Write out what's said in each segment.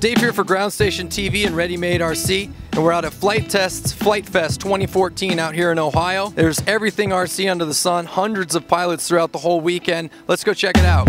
Dave here for Ground Station TV and ReadyMadeRC, and we're out at Flite Test's Flite Fest 2014 out here in Ohio. There's everything RC under the sun, hundreds of pilots throughout the whole weekend. Let's go check it out.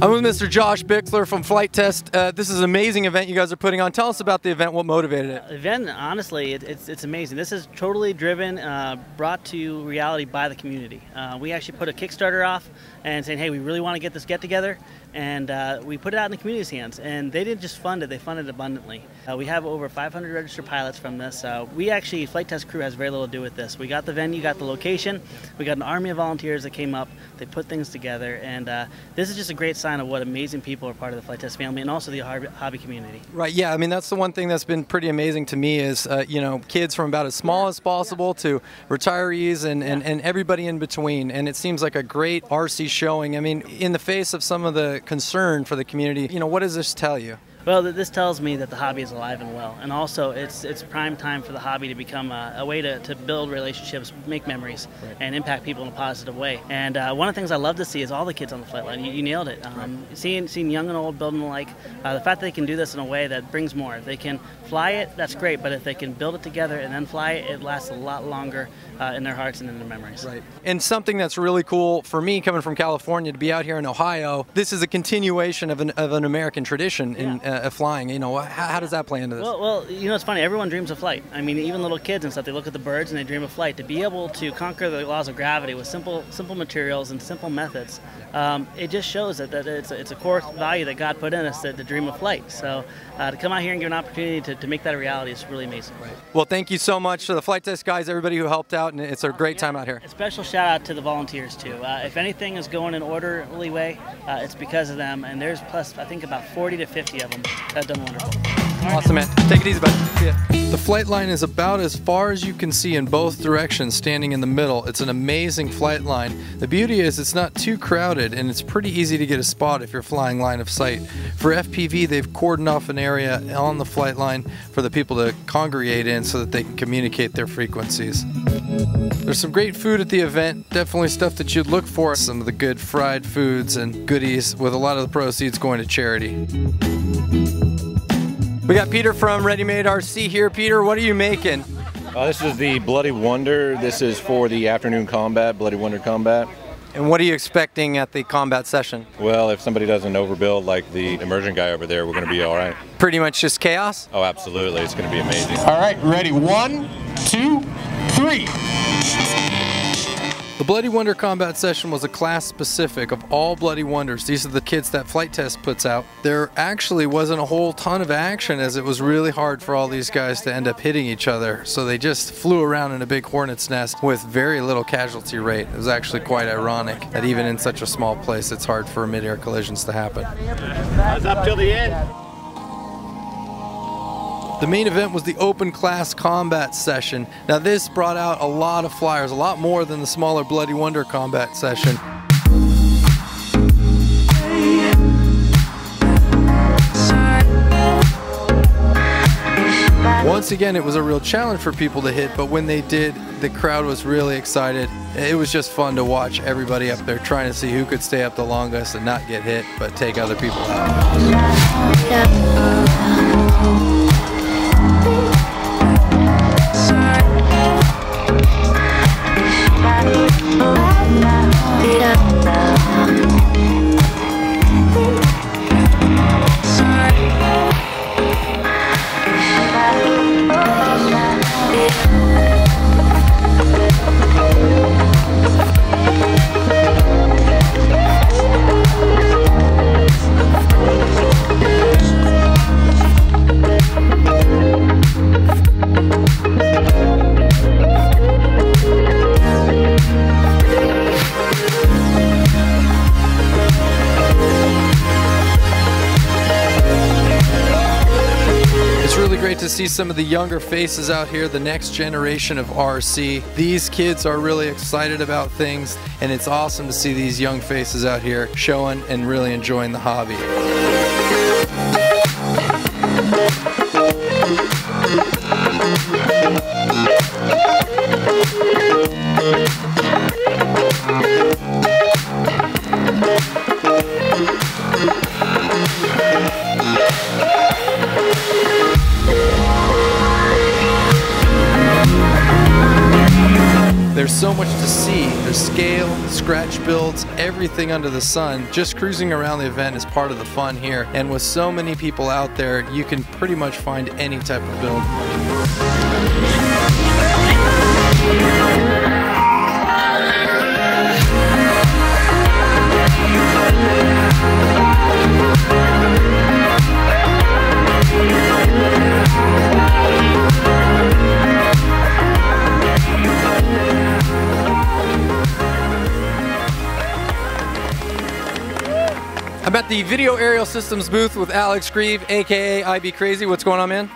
I'm with Mr. Josh Bixler from Flite Test. This is an amazing event you guys are putting on. Tell us about the event, what motivated it. The event, honestly, it's amazing. This is totally driven, brought to reality by the community. We actually put a Kickstarter off and saying, hey, we really want to get this get-together, and we put it out in the community's hands. And they didn't just fund it, they funded it abundantly. We have over 500 registered pilots from this. We actually, Flite Test crew has very little to do with this. We got the venue, got the location, we got an army of volunteers that came up, they put things together, and this is just a great sign of what amazing people are part of the Flite Test family and also the hobby community. Right, yeah, I mean, that's the one thing that's been pretty amazing to me is, you know, kids from about as small as possible to retirees and everybody in between. And it seems like a great RC showing. I mean, in the face of some of the concern for the community, you know, what does this tell you? Well, this tells me that the hobby is alive and well, and also it's prime time for the hobby to become a way to build relationships, make memories, and impact people in a positive way. And one of the things I love to see is all the kids on the flight line. You nailed it. Seeing young and old building alike, the fact that they can do this in a way that brings more. If they can fly it, that's great, but if they can build it together and then fly it, it lasts a lot longer in their hearts and in their memories. Right. And something that's really cool for me coming from California to be out here in Ohio, this is a continuation of an American tradition in flying. You know, how does that play into this? Well, you know, it's funny. Everyone dreams of flight. I mean, even little kids and stuff, they look at the birds and they dream of flight. To be able to conquer the laws of gravity with simple materials and simple methods, it just shows that it's a core value that God put in us to dream of flight. So to come out here and give an opportunity to make that a reality is really amazing. Right. Well, thank you so much to the Flite Test guys, everybody who helped out, and it's a great time out here. A special shout out to the volunteers too. If anything is going in an orderly way, it's because of them, and there's plus I think about 40 to 50 of them that have done wonderful. Awesome, man. Take it easy, bud. See ya. The flight line is about as far as you can see in both directions, standing in the middle. It's an amazing flight line. The beauty is it's not too crowded, and it's pretty easy to get a spot if you're flying line of sight. For FPV, they've cordoned off an area on the flight line for the people to congregate in so that they can communicate their frequencies. There's some great food at the event, definitely stuff that you'd look for. Some of the good fried foods and goodies, with a lot of the proceeds going to charity. We got Peter from ReadyMadeRC here. Peter, what are you making? This is the Bloody Wonder. This is for the afternoon combat, Bloody Wonder combat. And what are you expecting at the combat session? Well, if somebody doesn't overbuild like the immersion guy over there, we're going to be all right. Pretty much just chaos? Oh, absolutely. It's going to be amazing. All right, ready? 1, 2, 3. The Bloody Wonder combat session was a class specific of all Bloody Wonders. These are the kits that Flite Test puts out. There actually wasn't a whole ton of action, as it was really hard for all these guys to end up hitting each other. So they just flew around in a big hornet's nest with very little casualty rate. It was actually quite ironic that even in such a small place, it's hard for mid-air collisions to happen. That's up till the end. The main event was the open class combat session. Now this brought out a lot of flyers, a lot more than the smaller Bloody Wonder combat session. Once again, it was a real challenge for people to hit, but when they did, the crowd was really excited. It was just fun to watch everybody up there trying to see who could stay up the longest and not get hit, but take other people out. To see some of the younger faces out here, the next generation of RC. These kids are really excited about things, and it's awesome to see these young faces out here showing and really enjoying the hobby. so much to see. There's scale, scratch builds, everything under the sun. Just cruising around the event is part of the fun here. And with so many people out there, you can pretty much find any type of build. I'm at the Video Aerial Systems booth with Alex Grieve, aka IBCrazy. What's going on, man?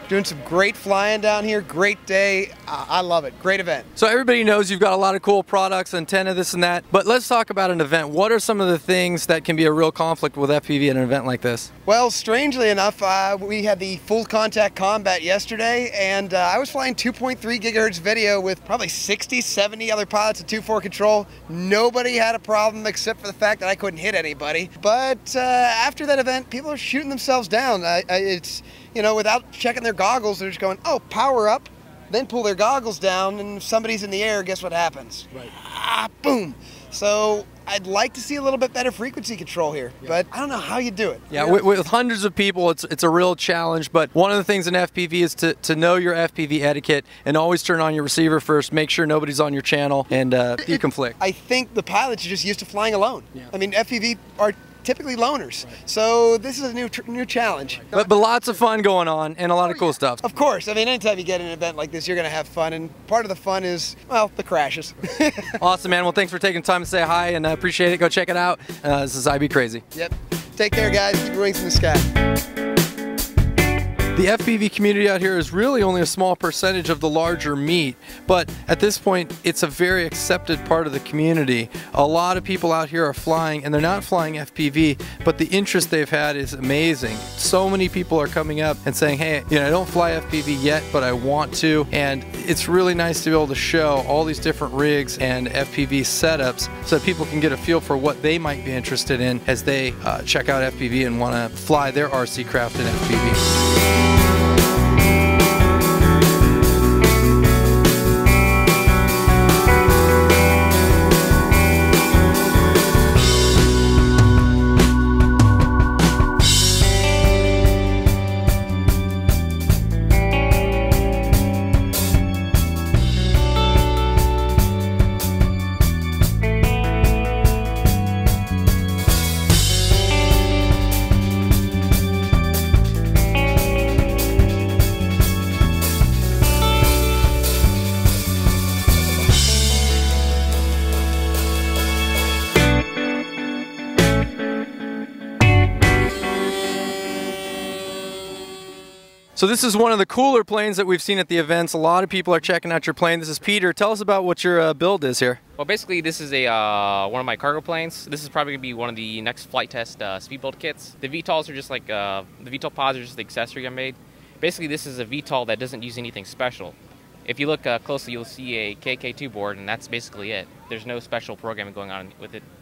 Doing some great flying down here. Great day. I love it. Great event. So everybody knows you've got a lot of cool products, antenna, this and that. But let's talk about an event. What are some of the things that can be a real conflict with FPV at an event like this? Well, strangely enough, we had the full contact combat yesterday, and I was flying 2.3 gigahertz video with probably 60, 70 other pilots at 2.4 control. Nobody had a problem except for the fact that I couldn't hit anybody. But after that event, people are shooting themselves down. It's, you know, without checking their goggles, they're just going, oh, power up, then pull their goggles down, and if somebody's in the air, guess what happens? Right. Ah, boom. So I'd like to see a little bit better frequency control here, but I don't know how you do it. Yeah, with hundreds of people, it's a real challenge, but one of the things in FPV is to know your FPV etiquette and always turn on your receiver first, make sure nobody's on your channel, and you conflict. I think the pilots are just used to flying alone. Yeah. I mean, FPV are typically loners, so this is a new challenge. But lots of fun going on and a lot of cool stuff. Of course, I mean, anytime you get an event like this, you're going to have fun, and part of the fun is, well, the crashes. Awesome, man. Well, thanks for taking time to say hi, and appreciate it. Go check it out. This is IBCrazy. Yep. Take care, guys. Keep your wings in the sky. The FPV community out here is really only a small percentage of the larger meet, but at this point it's a very accepted part of the community. A lot of people out here are flying, and they're not flying FPV, but the interest they've had is amazing. So many people are coming up and saying, hey, you know, I don't fly FPV yet, but I want to, and it's really nice to be able to show all these different rigs and FPV setups so that people can get a feel for what they might be interested in as they check out FPV and want to fly their RC craft in FPV. So this is one of the cooler planes that we've seen at the events. A lot of people are checking out your plane. This is Peter. Tell us about what your build is here. Well, basically, this is a one of my cargo planes. This is probably going to be one of the next Flite Test speed build kits. The VTOLs are just like, the VTOL pods are just the accessory I made. Basically, this is a VTOL that doesn't use anything special. If you look closely, you'll see a KK2 board, and that's basically it. There's no special programming going on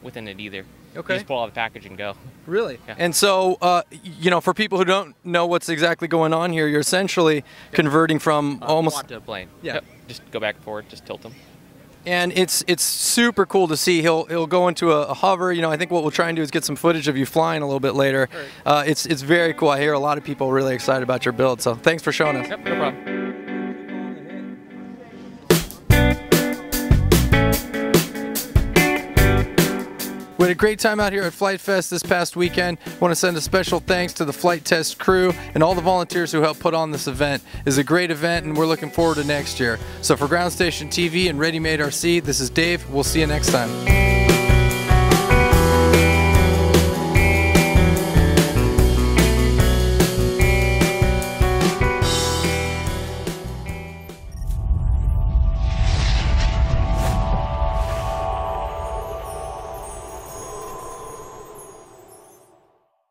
within it either. Okay. You just pull out the package and go. Really? Yeah. And so, you know, for people who don't know what's exactly going on here, you're essentially converting from almost to a plane. Yeah. Yep. Just go back and forth, just tilt them. And it's super cool to see. He'll go into a hover. You know, I think what we'll try and do is get some footage of you flying a little bit later. Right. It's very cool. I hear a lot of people really excited about your build. So thanks for showing us. Yep, no problem. We had a great time out here at Flite Fest this past weekend. I want to send a special thanks to the Flite Test crew and all the volunteers who helped put on this event. It's a great event, and we're looking forward to next year. So for Ground Station TV and ReadyMadeRC, this is Dave. We'll see you next time.